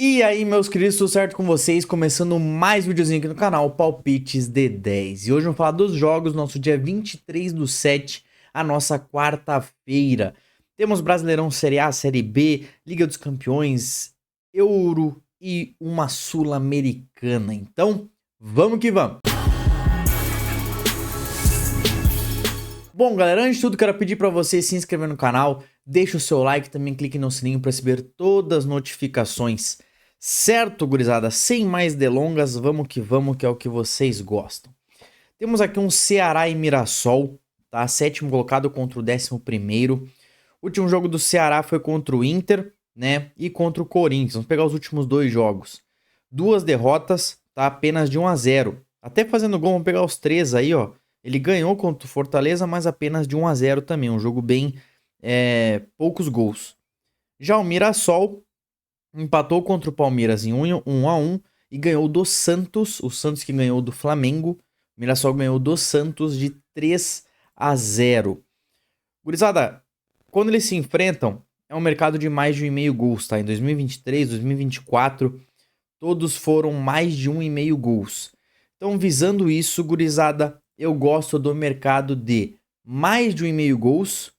E aí, meus queridos, tudo certo com vocês? Começando mais um videozinho aqui no canal, Palpites D10. E hoje vamos falar dos jogos, nosso dia 23/7, a nossa quarta-feira. Temos Brasileirão Série A, Série B, Liga dos Campeões, Euro e uma Sul-Americana. Então, vamos que vamos! Bom, galera, antes de tudo, quero pedir para você se inscrever no canal, deixa o seu like, também clique no sininho para receber todas as notificações. Certo, gurizada? Sem mais delongas, vamos, que é o que vocês gostam. Temos aqui um Ceará e Mirassol, tá? Sétimo colocado contra o 11º. O último jogo do Ceará foi contra o Inter, né? E contra o Corinthians. Vamos pegar os últimos dois jogos. Duas derrotas, tá? Apenas de 1-0. Até fazendo gol, vamos pegar os três aí, ó. Ele ganhou contra o Fortaleza, mas apenas de 1-0 também. Um jogo bem... poucos gols. Já o Mirassol empatou contra o Palmeiras em 1-1 e ganhou do Santos. O Santos que ganhou do Flamengo. O Mirassol ganhou do Santos de 3-0. Gurizada, quando eles se enfrentam, é um mercado de mais de 1,5 gols, tá? Em 2023, 2024, todos foram mais de 1,5 gols. Então, visando isso, gurizada, eu gosto do mercado de mais de 1,5 gols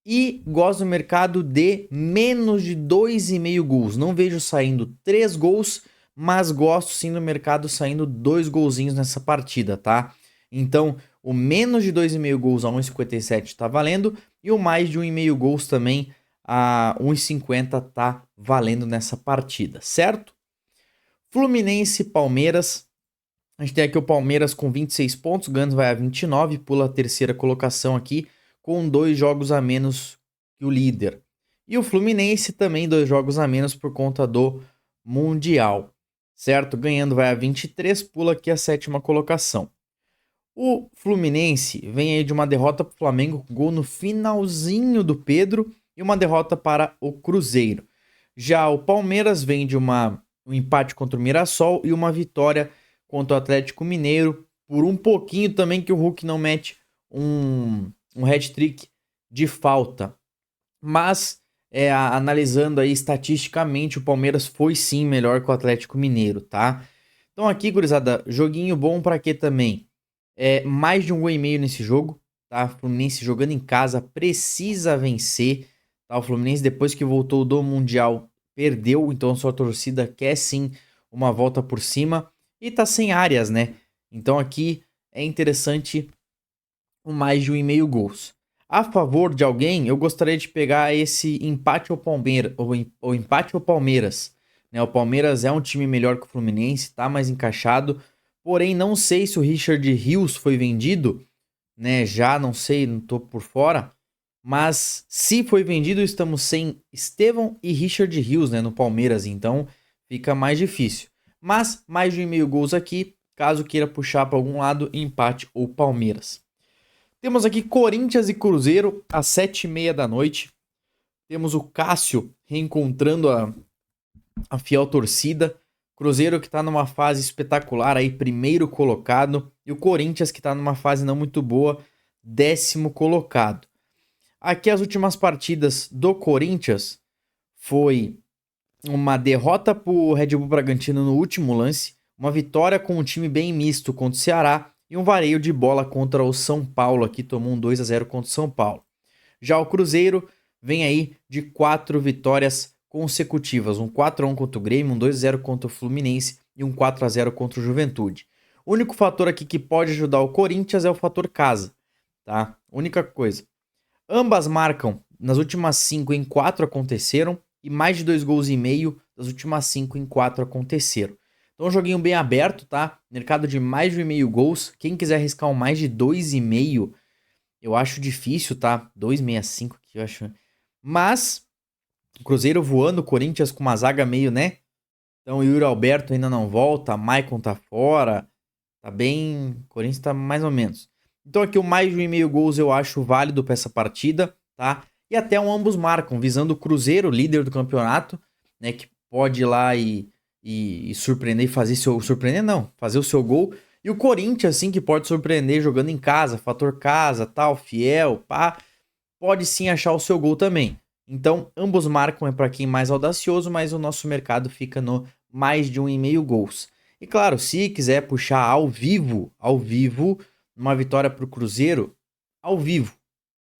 e gosto do mercado de menos de 2,5 gols. Não vejo saindo 3 gols, mas gosto sim do mercado saindo 2 golzinhos nessa partida, tá? Então, o menos de 2,5 gols a 1,57 tá valendo e o mais de 1,5 gols também a 1,50 tá valendo nessa partida, certo? Fluminense e Palmeiras. A gente tem aqui o Palmeiras com 26 pontos, Gans vai a 29, pula a terceira colocação aqui, com 2 jogos a menos que o líder. E o Fluminense também 2 jogos a menos por conta do Mundial, certo? Ganhando vai a 23, pula aqui a sétima colocação. O Fluminense vem aí de uma derrota para o Flamengo, gol no finalzinho do Pedro, e uma derrota para o Cruzeiro. Já o Palmeiras vem de um empate contra o Mirassol e uma vitória contra o Atlético Mineiro, por um pouquinho também que o Hulk não mete um hat-trick de falta. Mas, analisando aí estatisticamente, o Palmeiras foi sim melhor que o Atlético Mineiro, tá? Então aqui, gurizada, joguinho bom para quê também? Mais de 1,5 nesse jogo, tá? O Fluminense jogando em casa precisa vencer, tá? O Fluminense depois que voltou do Mundial perdeu, então sua torcida quer sim uma volta por cima. E tá sem áreas, né? Então aqui é interessante o mais de 1,5 gols. A favor de alguém, eu gostaria de pegar esse empate ao Palmeiras, ou empate ao Palmeiras. Né? O Palmeiras é um time melhor que o Fluminense, tá mais encaixado. Porém, não sei se o Richard Rios foi vendido, né? Já não sei, não tô por fora. Mas se foi vendido, estamos sem Estevão e Richard Rios, né, no Palmeiras. Então fica mais difícil. Mas mais de 1,5 gols aqui, caso queira puxar para algum lado, empate ou Palmeiras. Temos aqui Corinthians e Cruzeiro às 7h30 da noite. Temos o Cássio reencontrando a fiel torcida. Cruzeiro que está numa fase espetacular aí, primeiro colocado. E o Corinthians que está numa fase não muito boa, 10º colocado. Aqui as últimas partidas do Corinthians foi uma derrota para o Red Bull Bragantino no último lance, uma vitória com um time bem misto contra o Ceará e um vareio de bola contra o São Paulo, aqui tomou um 2-0 contra o São Paulo. Já o Cruzeiro vem aí de 4 vitórias consecutivas, um 4-1 contra o Grêmio, um 2-0 contra o Fluminense e um 4-0 contra o Juventude. O único fator aqui que pode ajudar o Corinthians é o fator casa, tá? Única coisa. Ambas marcam nas últimas 5 em 4 aconteceram, e mais de 2,5 gols das últimas 5 em 4 aconteceram. Então um joguinho bem aberto, tá? Mercado de mais de 1,5 gols. Quem quiser arriscar um mais de 2,5, eu acho difícil, tá? 2,65 aqui, eu acho. Mas, o Cruzeiro voando, o Corinthians com uma zaga meio, né? Então o Yuri Alberto ainda não volta, Maicon tá fora. Tá bem... O Corinthians tá mais ou menos. Então aqui o mais de 1,5 gols eu acho válido para essa partida, tá? E até ambos marcam, visando o Cruzeiro, líder do campeonato, né? Que pode ir lá e surpreender e fazer seu... Surpreender não, fazer o seu gol. E o Corinthians, assim, que pode surpreender jogando em casa, fator casa, tal, fiel, pá. Pode sim achar o seu gol também. Então, ambos marcam é para quem mais audacioso, mas o nosso mercado fica no mais de 1,5 gols. E claro, se quiser puxar ao vivo, uma vitória para o Cruzeiro, ao vivo,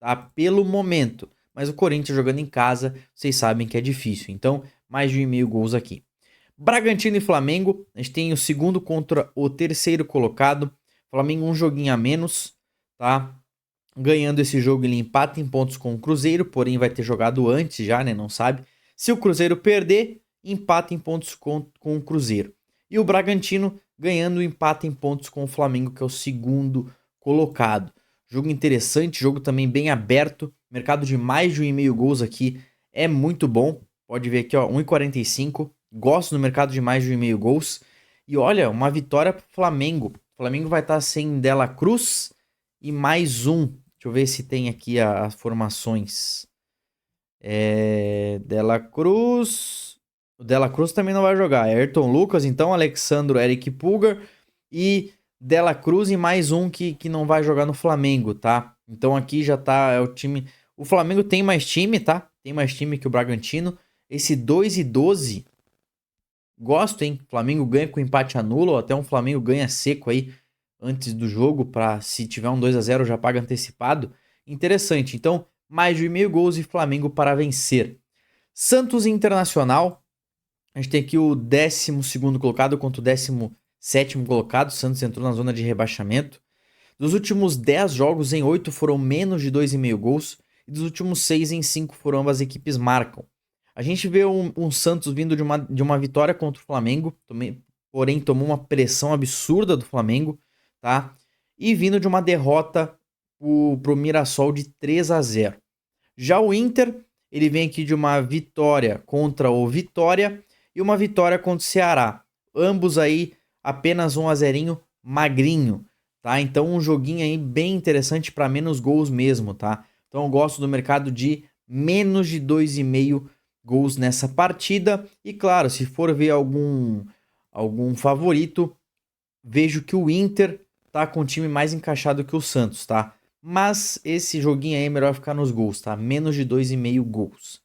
tá? Pelo momento. Mas o Corinthians jogando em casa, vocês sabem que é difícil. Então, mais de 1,5 gols aqui. Bragantino e Flamengo, a gente tem o segundo contra o terceiro colocado. Flamengo um joguinho a menos, tá? Ganhando esse jogo, ele empata em pontos com o Cruzeiro, porém vai ter jogado antes já, né? Não sabe. Se o Cruzeiro perder, empata em pontos com o Cruzeiro. E o Bragantino ganhando empata em pontos com o Flamengo, que é o segundo colocado. Jogo interessante, jogo também bem aberto. Mercado de mais de 1,5 gols aqui é muito bom. Pode ver aqui, ó, 1,45. Gosto do mercado de mais de 1,5 gols. E olha, uma vitória pro Flamengo. O Flamengo vai estar sem Dela Cruz e mais um. Deixa eu ver se tem aqui as formações. Dela Cruz. O Dela Cruz também não vai jogar. Ayrton Lucas, então, Alexandro, Eric Pulgar e Dela Cruz e mais um que não vai jogar no Flamengo, tá? Então aqui já tá o time. O Flamengo tem mais time, tá? Tem mais time que o Bragantino. Esse 2-12. Gosto, hein? Flamengo ganha com empate anula, ou até um Flamengo ganha seco aí antes do jogo, para se tiver um 2-0 já paga antecipado. Interessante. Então, mais de 1,5 gols e Flamengo para vencer. Santos Internacional. A gente tem aqui o 12º colocado contra o 17º colocado. Santos entrou na zona de rebaixamento. Dos últimos 10 jogos, em 8 foram menos de 2,5 gols. E dos últimos 6 em 5 foram ambas equipes marcam. A gente vê um Santos vindo de uma vitória contra o Flamengo, porém tomou uma pressão absurda do Flamengo, tá? E vindo de uma derrota pro Mirassol de 3-0. Já o Inter, ele vem aqui de uma vitória contra o Vitória e uma vitória contra o Ceará. Ambos aí apenas 1-0 magrinho, tá? Então um joguinho aí bem interessante para menos gols mesmo, tá? Então eu gosto do mercado de menos de 2,5 gols nessa partida. E claro, se for ver algum favorito, vejo que o Inter tá com o time mais encaixado que o Santos, tá? Mas esse joguinho aí é melhor ficar nos gols, tá? Menos de 2,5 gols.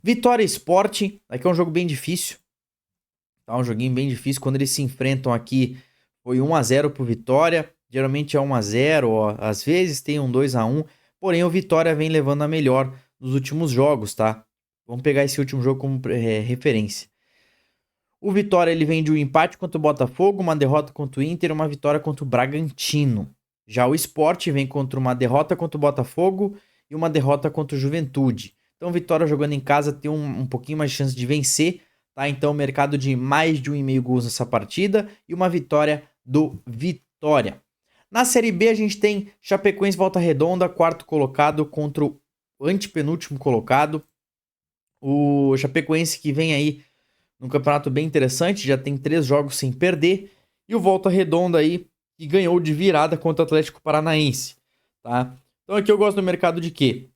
Vitória Sport, aqui é um jogo bem difícil, tá? Um joguinho bem difícil. Quando eles se enfrentam aqui, foi 1-0 pro Vitória. Geralmente é 1-0, ó, às vezes tem um 2-1. Porém, o Vitória vem levando a melhor nos últimos jogos, tá? Vamos pegar esse último jogo como referência. O Vitória ele vem de um empate contra o Botafogo, uma derrota contra o Inter e uma vitória contra o Bragantino. Já o Sport vem contra uma derrota contra o Botafogo e uma derrota contra o Juventude. Então, Vitória jogando em casa tem um pouquinho mais de chance de vencer, tá? Então, mercado de mais de 1,5 gols nessa partida e uma vitória do Vitória. Na Série B, a gente tem Chapecoense Volta Redonda, quarto colocado contra o antepenúltimo colocado. O Chapecoense que vem aí num campeonato bem interessante, já tem 3 jogos sem perder. E o Volta Redonda aí, que ganhou de virada contra o Atlético Paranaense, tá? Então aqui eu gosto do mercado de quê?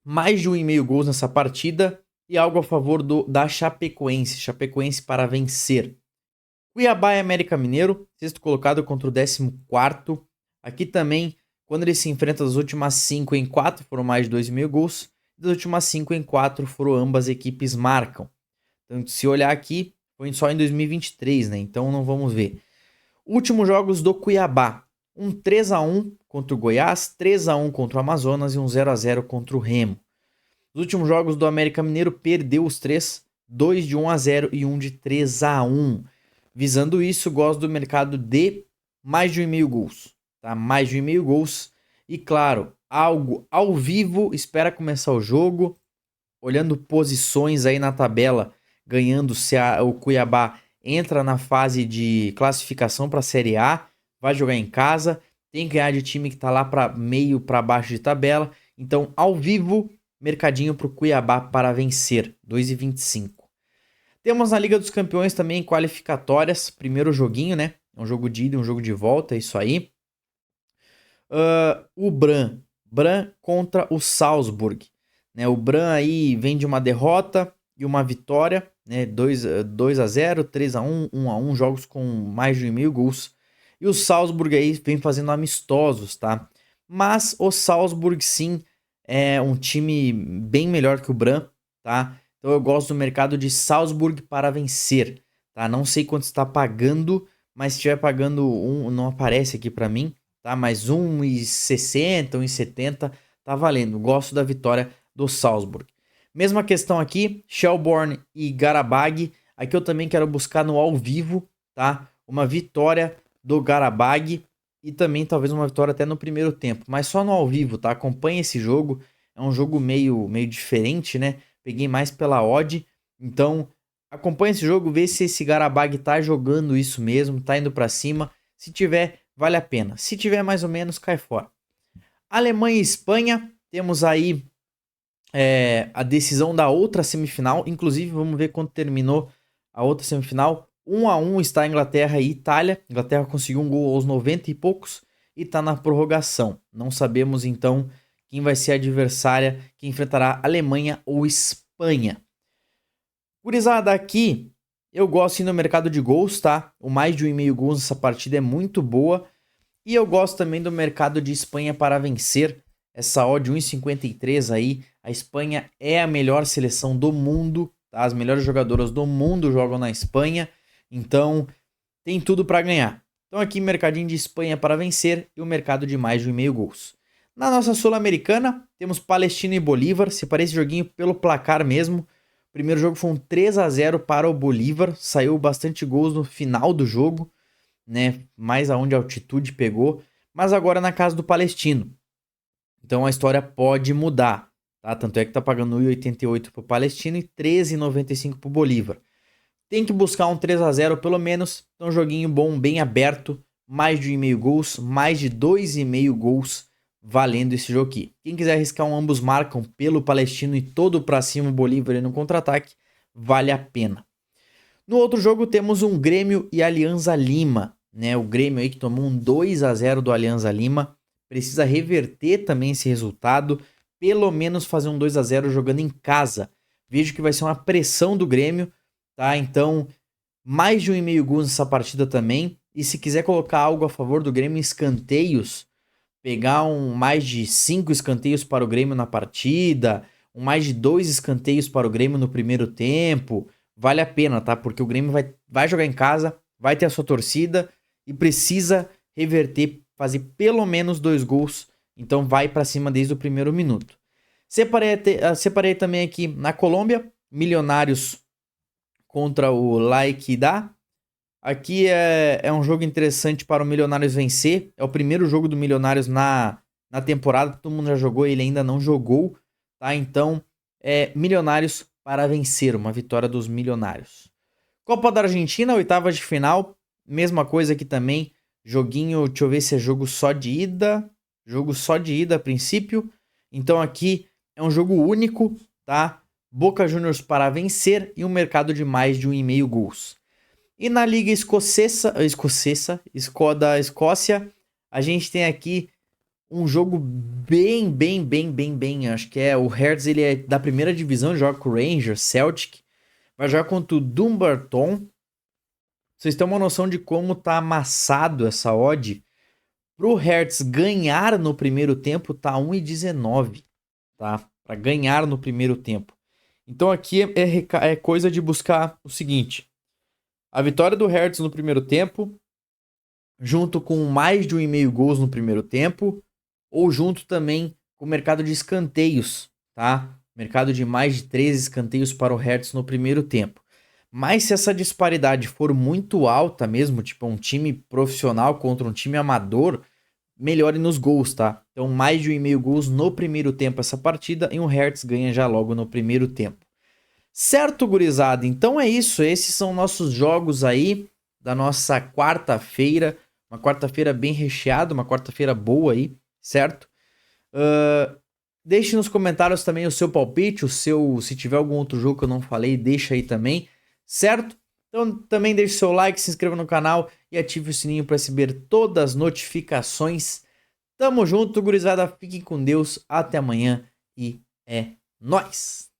Mais de 1,5 gols nessa partida e algo a favor da Chapecoense. Chapecoense para vencer. Cuiabá e América Mineiro, sexto colocado contra o 14º. Aqui também, quando eles se enfrentam das últimas 5 em 4, foram mais de 2,5 gols. Das últimas 5 em 4 foram ambas equipes marcam. Então, se olhar aqui, foi só em 2023, né? Então não vamos ver. Últimos jogos do Cuiabá. Um 3-1 contra o Goiás, 3-1 contra o Amazonas e um 0-0 contra o Remo. Os últimos jogos do América Mineiro perdeu os 3, 2 de 1-0 e 1 de 3-1. Visando isso, gosto do mercado de mais de 1,5 gols, tá? Mais de 1,5 gols. E claro, algo ao vivo, espera começar o jogo, olhando posições aí na tabela, ganhando se o Cuiabá entra na fase de classificação para a Série A, vai jogar em casa, tem que ganhar de time que está lá para meio para baixo de tabela. Então, ao vivo, mercadinho para o Cuiabá para vencer, 2,25. Temos na Liga dos Campeões também qualificatórias, primeiro joguinho, né? Um jogo de ida e um jogo de volta, é isso aí. O Bran contra o Salzburg. Né? O Bran aí vem de uma derrota e uma vitória, né? 2-0, 3-1, 1-1, jogos com mais de 1,5 gols. E o Salzburg aí vem fazendo amistosos, tá? Mas o Salzburg sim é um time bem melhor que o Bran, tá? Então eu gosto do mercado de Salzburg para vencer, tá? Não sei quanto está pagando, mas se estiver pagando não aparece aqui para mim, tá? Mas 1,60, 1,70 tá valendo. Gosto da vitória do Salzburg. Mesma questão aqui, Shelbourne e Qarabag. Aqui eu também quero buscar no ao vivo, tá? Uma vitória do Qarabag e também talvez uma vitória até no primeiro tempo, mas só no ao vivo, tá? Acompanhe esse jogo, é um jogo meio diferente, né? Peguei mais pela odd, então acompanhe esse jogo, vê se esse Qarabag tá jogando isso mesmo, tá indo para cima. Se tiver, vale a pena. Se tiver mais ou menos, cai fora. Alemanha e Espanha, temos aí a decisão da outra semifinal. Inclusive, vamos ver quando terminou a outra semifinal. 1-1 está a Inglaterra e Itália. A Inglaterra conseguiu um gol aos 90 e poucos e está na prorrogação. Não sabemos então quem vai ser a adversária que enfrentará Alemanha ou Espanha. Gurizada, aqui eu gosto de ir no mercado de gols, tá? O mais de 1,5 gols nessa partida é muito boa. E eu gosto também do mercado de Espanha para vencer. Essa odd 1,53 aí. A Espanha é a melhor seleção do mundo, tá? As melhores jogadoras do mundo jogam na Espanha. Então, tem tudo para ganhar. Então aqui, mercadinho de Espanha para vencer e o mercado de mais de 1,5 gols. Na nossa Sul-Americana, temos Palestina e Bolívar. Separei esse joguinho pelo placar mesmo. O primeiro jogo foi um 3-0 para o Bolívar. Saiu bastante gols no final do jogo, né? Mais aonde a altitude pegou. Mas agora na casa do Palestino. Então a história pode mudar, tá? Tanto é que tá pagando 1,88 pro Palestino e 13,95 pro Bolívar. Tem que buscar um 3-0 pelo menos. Então joguinho bom, bem aberto. Mais de 1,5 gols, mais de 2,5 gols valendo esse jogo aqui. Quem quiser arriscar um ambos marcam pelo Palestino e todo pra cima o Bolívar no contra-ataque, vale a pena. No outro jogo temos um Grêmio e Alianza Lima, né? O Grêmio aí que tomou um 2-0 do Alianza Lima, precisa reverter também esse resultado, pelo menos fazer um 2-0 jogando em casa. Vejo que vai ser uma pressão do Grêmio, tá? Então, mais de 1,5 gols nessa partida também. E se quiser colocar algo a favor do Grêmio, escanteios, pegar mais de 5 escanteios para o Grêmio na partida, mais de 2 escanteios para o Grêmio no primeiro tempo, vale a pena, tá? Porque o Grêmio vai jogar em casa, vai ter a sua torcida e precisa reverter, fazer pelo menos 2 gols. Então vai para cima desde o primeiro minuto. Separei também aqui na Colômbia, Milionários contra o La Equidad. Aqui é um jogo interessante para o Milionários vencer. É o primeiro jogo do Milionários na temporada. Todo mundo já jogou, ele ainda não jogou, tá? Então, Milionários para vencer, uma vitória dos Milionários. Copa da Argentina, oitavas de final. Mesma coisa aqui também. Joguinho, deixa eu ver se é jogo só de ida. Jogo só de ida a princípio. Então aqui é um jogo único, tá? Boca Juniors para vencer e um mercado de mais de 1,5 gols. E na Liga da Escócia, a gente tem aqui um jogo bem, acho que o Hearts, ele é da primeira divisão, joga com o Rangers, Celtic, vai jogar contra o Dumbarton. Vocês têm uma noção de como tá amassado essa odd? Pro Hearts ganhar no primeiro tempo tá 1,19, tá? Para ganhar no primeiro tempo. Então aqui é coisa de buscar o seguinte: a vitória do Hearts no primeiro tempo, junto com mais de 1,5 gols no primeiro tempo, ou junto também com o mercado de escanteios, tá? Mercado de mais de 13 escanteios para o Hearts no primeiro tempo. Mas se essa disparidade for muito alta mesmo, tipo um time profissional contra um time amador, melhore nos gols, tá? Então mais de 1,5 gols no primeiro tempo essa partida e o Hearts ganha já logo no primeiro tempo. Certo, gurizada? Então é isso. Esses são nossos jogos aí da nossa quarta-feira. Uma quarta-feira bem recheada, uma quarta-feira boa aí, certo? Deixe nos comentários também o seu palpite, se tiver algum outro jogo que eu não falei, deixa aí também, certo? Então também deixe seu like, se inscreva no canal e ative o sininho para receber todas as notificações. Tamo junto, gurizada. Fiquem com Deus. Até amanhã e é nóis!